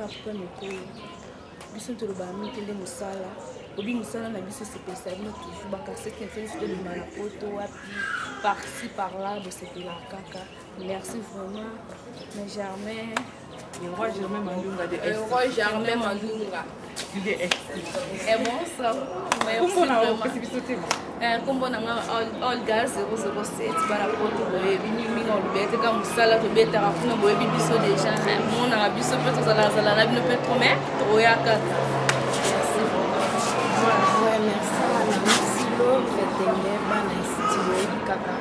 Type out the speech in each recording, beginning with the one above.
pas me biso to ba mi tende musala obi musala na biso c'est spécialement toujours ba cassette fait sur le malapoto wapi par-ci par-là de c'était la caca. Merci vraiment mais Germain le roi Germain Mandunga de le roi Germain Mandunga il est et bon ça comment on a fait biso te kombo na all girls 007 bara poto boye bini minga olbete ka musala to beta ka kuna boye biso déjà mon na biso peut to zala na bino peut trop mais to ya kaka merci ouais merci merci lo fetenge bana style kaka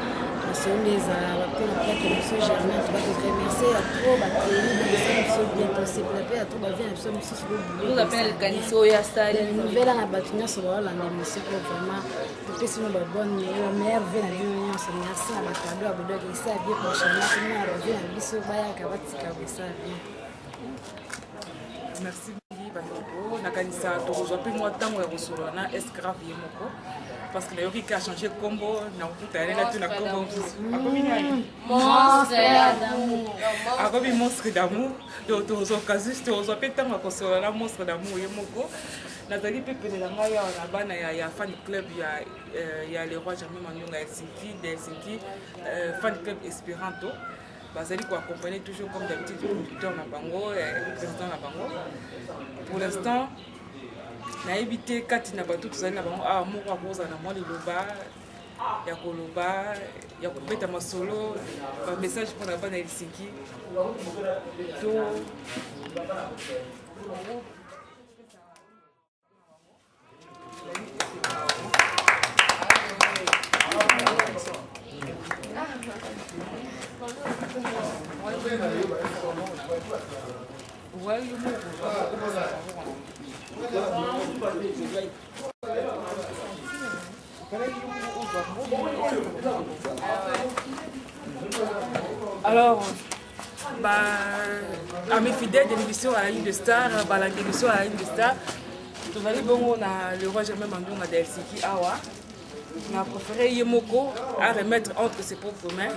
nasondeza bapena plate biso Germain to ba te remercier à trop ba télé biso bien possible la paix à tout ba vient biso sur le boulot vous appelez le caniso ya style nouvelle na batunya sur la monsieur pour vraiment que si nous bonne meilleure vie na bien merci na bakado abodo que ça bien prochainement nous na revient na biso baya ka batika ça bien merci bandeko nakanisa tokozwa mpe mwa ntango ya kosolola na escrave ye moko parce que nayoki ka changer kombo na kokuta yalela te na kombo akomi nani akomi monstre d'amour donc tokozwaka juste tokozwa mpe ntango ya kosolola na monstre d'amour ye moko nazali mpe pene na ngai awa na bana ya fan club ya le roi Germain Mandunga Helsinki fan club Esperanto bazali accompagner toujours comme d'habitude producteur na bango président na bango pour l'instant nayebi te kati na bato tozali na bango awa moko akozala na mwa liloba ya koloba ya kobeta masolo bamessage mpona bana ya Helsinki to alors, à mes fidèles de l'émission à la ligne de Star, l'émission à la ligne de Star, nous allons le roi Germain Mandunga de Helsinki Awa. On a préféré Yemoko à remettre entre ses propres mains.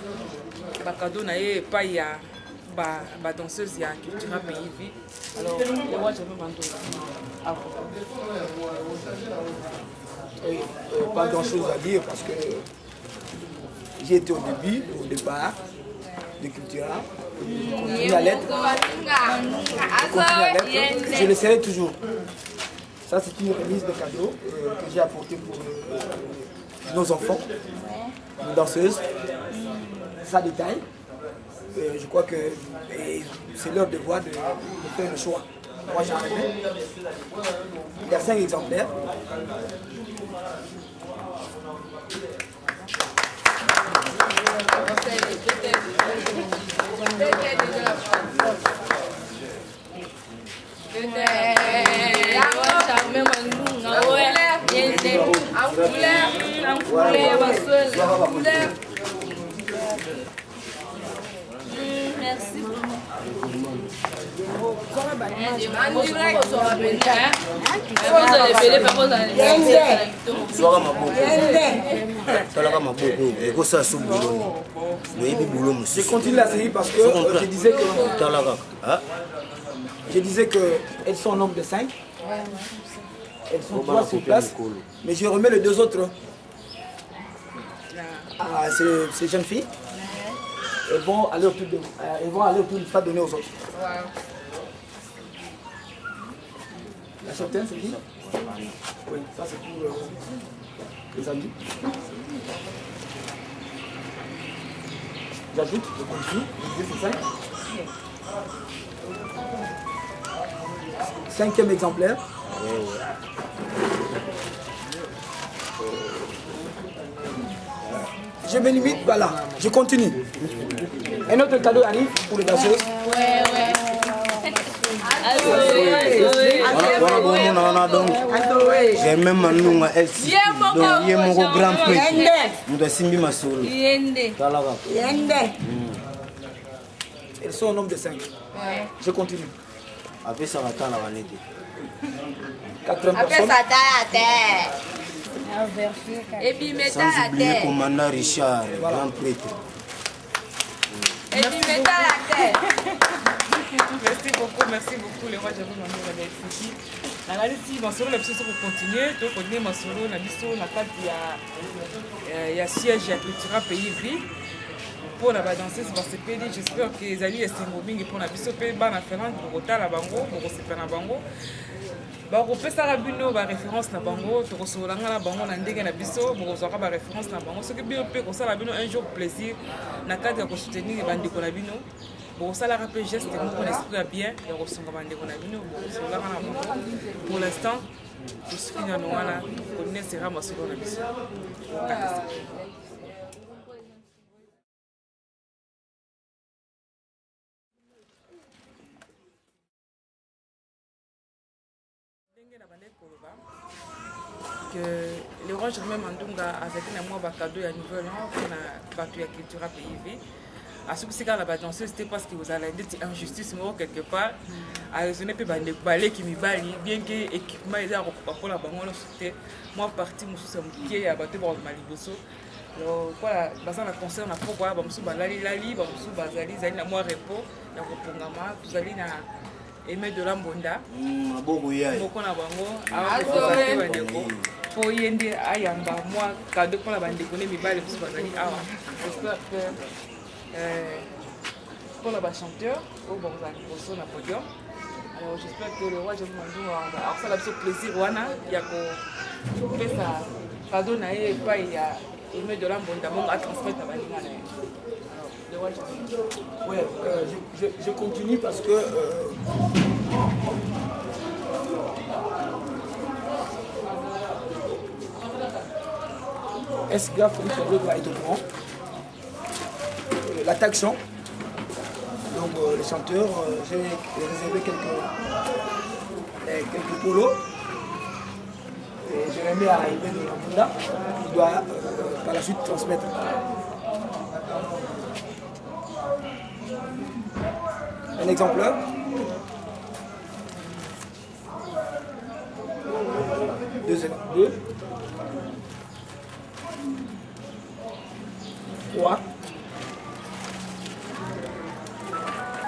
Bakado na ye pas ya ba danseuse ya culture pays vie. Alors le roi Germain Mandunga. Pas grand chose à dire parce que j'ai été au départ de Cultura. Je continue à l'être. Je le serai toujours. Ça, c'est une remise de cadeaux que j'ai apporté pour nos enfants, nos danseuses. Ça détaille. Je crois que c'est leur devoir de faire le choix. Moi, j'en ai. Il y a 5 exemplaires. Merci. Je continue la série parce que je disais que elles sont en nombre de 5. Elles sont 3 sur place. Mais je remets les 2 autres à ces jeunes filles. Elles vont aller autour de pas donner aux autres. La châtaigne, c'est qui? Oui, ça c'est pour les amis. J'ajoute, je continue. C'est 5. 5e exemplaire. Je me limite, voilà, je continue. Un autre cadeau arrive pour les danseuses. Germain Mandunga Helsinki. Donc, il y a mon grand prix. Nous avons simbi ma solo. Elles sont au nombre de 5. Je continue. Après ça va attendre la vanité. 80 Après personnes. ça t'a et puis mets Sans oublier le commandant Richard, grand prêtre. Et puis mets la tête. merci beaucoup les rois Jamel Mandunga d'Elfiki. Nalalisi masolo na biso pour continuer, to continuer masolo na biso na kati ya siège ya culture pays vie. Pour la danseuse basepeli, j'espère que les amis esengo mingi pour na biso pe bana Finlande bokotala bango, bokosepela bango. Bakopesaka bino ba référence na bango, tokosolanga na bango na ndenge na biso, bokozwaka ba référence na bango. Soki bino pe kosala bino un jour plaisir na kati ya kosoutenir bandeko na bino. Bokosalaka pe geste moko na esprit ya bien ya kosunga bandeko na bino, bokosolanga na bango. Pour l'instant, tosuki na wana konne sera masolo na biso. Que le roi Jamel Mandunga avec un cadeau à nouvel an pour la culture pays. À ce que la danseuse, c'était parce que vous allez dire injustice quelque part. À raisonner peu de ballet qui me bali, bien que l'équipement est là pour la banque, moi parti qui est abattu pour Maliboso. Voilà, dans la concert, on a pourquoi Bamsou Balali Lali, Bamsou Bazali, Zali, moi repos, il y a un programme, vous allez na aimer de l'ambonda. Beaucoup na bango, pour y aller à Yamba, moi, cadeau pour la bande de connaître mes balles, j'espère que pour la chanteur, au bon sur le podium. Alors j'espère que le roi Jamel Mandunga a fait le plaisir, il y a fait ça, cadeau naé, pas il y a aimer de l'ambonda, mon à transmettre à Balingana. Ouais, je continue parce que Esga Félix va être au courant. La taxon. Donc les chanteurs, j'ai réservé quelques polos. Et je les mets à arriver de l'ambonda. Il doit par la suite transmettre. Un exemplaire. Deux. 3,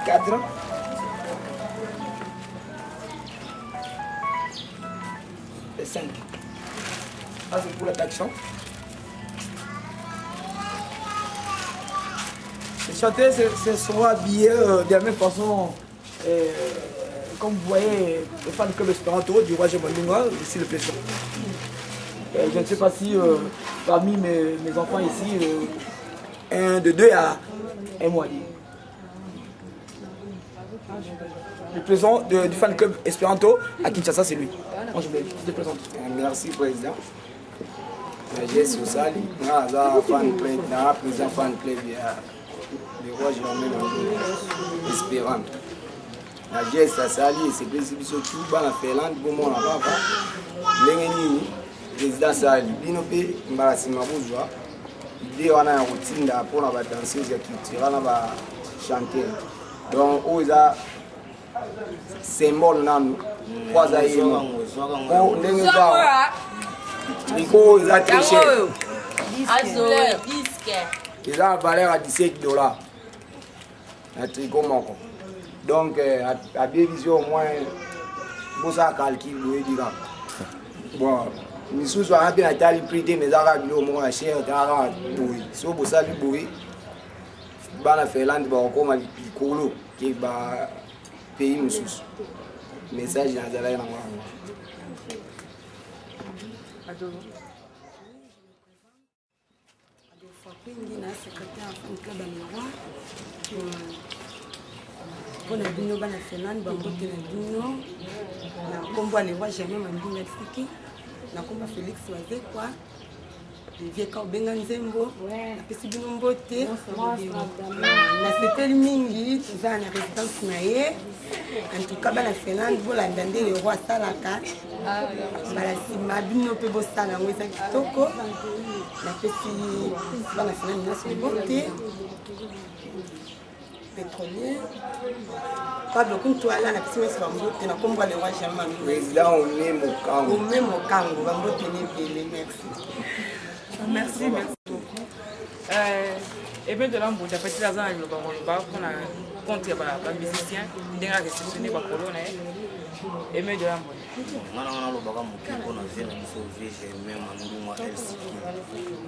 4, 5. Ça c'est pour la taxon. Les chanteurs se sont habillés de la même façon, comme vous voyez, les fans du club Espéranto du roi Jamel Mandunga, ici le président. Je ne sais pas si parmi mes enfants ici, un de deux a un mois. Le président du fan club Espéranto à Kinshasa, c'est lui. Moi, je te présente. Merci, président. Je suis Sali, président fan club le roi Jamel Mandunga Espéranto. La geste Sali, c'est que c'est surtout dans la Finlande, pour moi, président Sali, Binope, Mbarasi Mabouzwa, l'idée on a une routine pour la danseuse culturelle, la chanter. Donc, on a symbole nan trois aïeux. On il a triché. Il a valeur à $17. Un tricot manquant. Donc, à bien vision, au moins, pour ça, calcul, vous dire. Bon, nous sommes à la prix mais arabes, au moins, cher, d'arabe, bourri. Si vous savez, bourri, la Finlande, comme le Colo, qui est le pays, nous sommes. Message dans la langue. Pour les bino bana Finlande, bambote na bino na kombo le roi Jamel Mandunga Elfiki na kombo Félix Wazekwa vieka obenga nzembo na pesi bino mbote na sepeli mingi toza na résidence na ye en tout cas bana Finlande bolanda nde le roi asalaka bala nsima bino mpe bosala yango eza kitoko na pesi bana Finlande nyonso mbote pétrolier. Pas beaucoup de toilettes, la piscine est bambote, na kombo le roi Jamel Mandunga. Président, on met mon kango. On met mon kango, bambote ne bien, merci. Merci beaucoup. Et bien de là, on a fait la zone pour compte les musiciens, ils ont réceptionné la colonne. Et bien de là, on a un peu de même en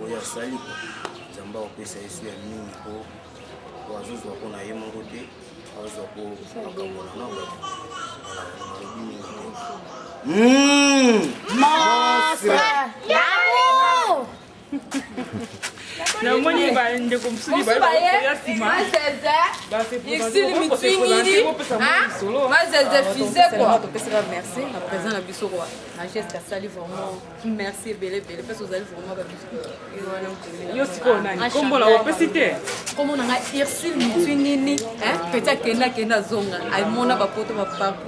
nous, Sali, Zamba, on peut s'essuyer à nous pour ajouter qu'on a mon côté, na moni ba nde ko msudi ba ya sima ba c'est pour solo to pesa merci na présent na biso quoi na geste sali vraiment merci belé parce que vous allez vraiment ba biso yo siko nani kombo la opesité comme on a Ursule Mitwinini hein peut-être kena zonga ay mona ba poto ba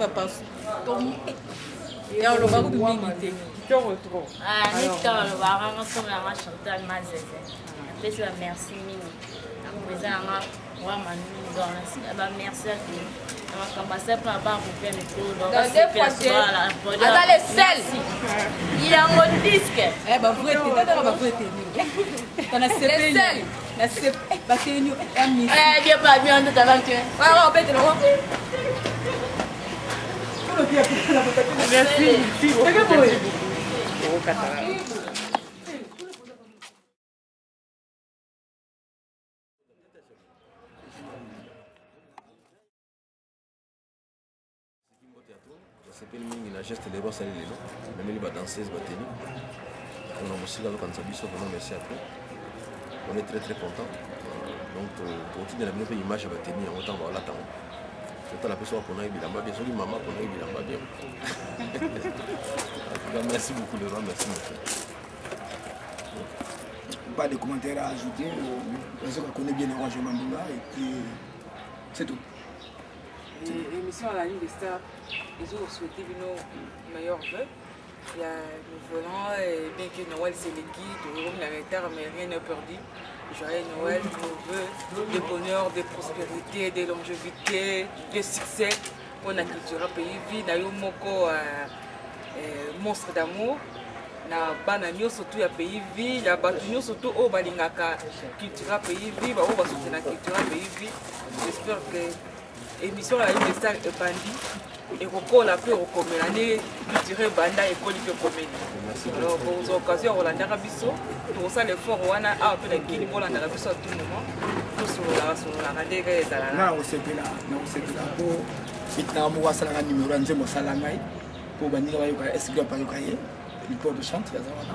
pas ya lo ba ku mingi trop ni tolo ba nga somo na chantal mazeze pesa merci mini na présent nga wa manu dans ba merci à toi on va commencer par ba pour faire le tour donc dans les sel il a mon disque eh ba vrai tata ba vrai tenu kana sepe na sepe ba tenu ami bien pas bien de talent tu wa bête no merci au catalan sepeli mingi na geste lelo asali lelo memeli badanseuse bateni on a mosika lokanisa biso vraiment merci à toi on est très content donc totinela bino mpe image ya bateni yango ntango baolatango totala mpe soka mpona yebilamba bien soki mama mpona yebilamba bien merci beaucoup le roi merci beaucoup pas de commentaires à ajouter parce qu'on connaît bien le roi Jean Mandunga et puis c'est tout. Émission à la ligne des stars, ils ont souhaité nos meilleurs vœux. Il y a nous voulons, bien que Noël c'est le guide, on a retard mais rien n'est perdu. Joyeux Noël, nos vœux de bonheur, de prospérité, de longévité, de succès pour la culture pays vie. D'ailleurs, moko monstre d'amour. Na bana surtout ya pays vie, ya batu surtout au balingaka culture pays vie, ba o ba soutenir culture pays vie. J'espère que émission la ligne star et bandi et kokola pe okomela ne culture banda et politique comédie. Alors pour occasion Rolanda Biso, pour ça l'effort wana a peu de kini Rolanda Biso à tout moment. Tout sur la radio ezala. Na osepela pour itna mo wasala numéro nzembo salangai pour bandi ba yoka esika pa yoka ye. Il porte de chante ya zawana.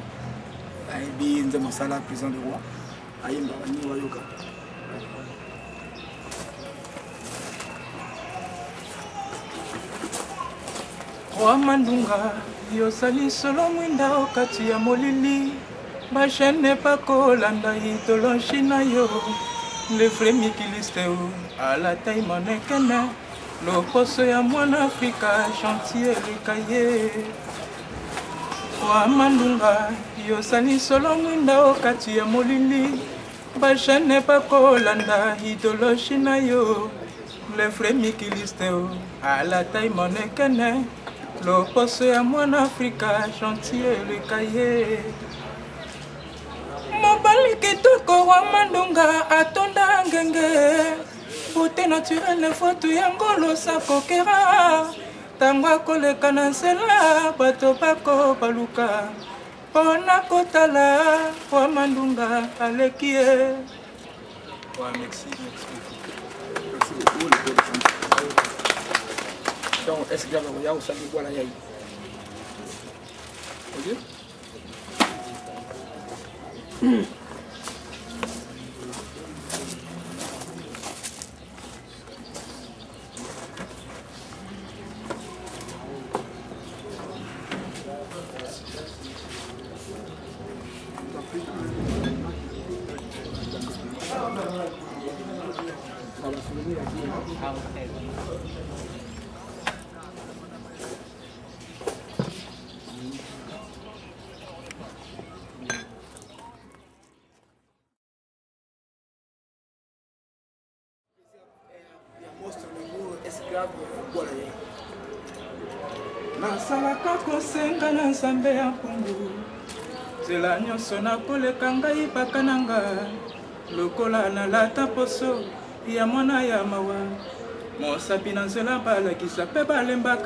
Ai bi nzembo sala président du roi. Ayemba bandi ba yoka. Roi Mandunga, yosali solo mwinda okati ya molili. Bachene pa kolanda idologie na yo. Le vrai mikiliste à la taille manekene. Loposo ya mwana Afrika chantier likaye. Roi Mandunga, yosali solo mwinda okati ya molili. Bachene pa kolanda idologie na yo. Le vrai mikiliste à la taille manekene. Loposo ya mwana Afrika chantier le cahier. Mobali kitoko Roi Mandunga atonda ngenge. Beauté naturelle foto ya ngolo sa kokera. Tango akoleka na nzela bato bako baluka. Pona kotala Roi Mandunga aleki ye. Merci beaucoup. Donc, est-ce que vous avez aussi quoi là? Ok? Nasalaka kosenga na nzambe ya mpungu. Nzela nyonso nakoleka ngai baka na nga. lokola nalata poso ya mwana ya mawa mosapi na nzela balakisa mpe balembaka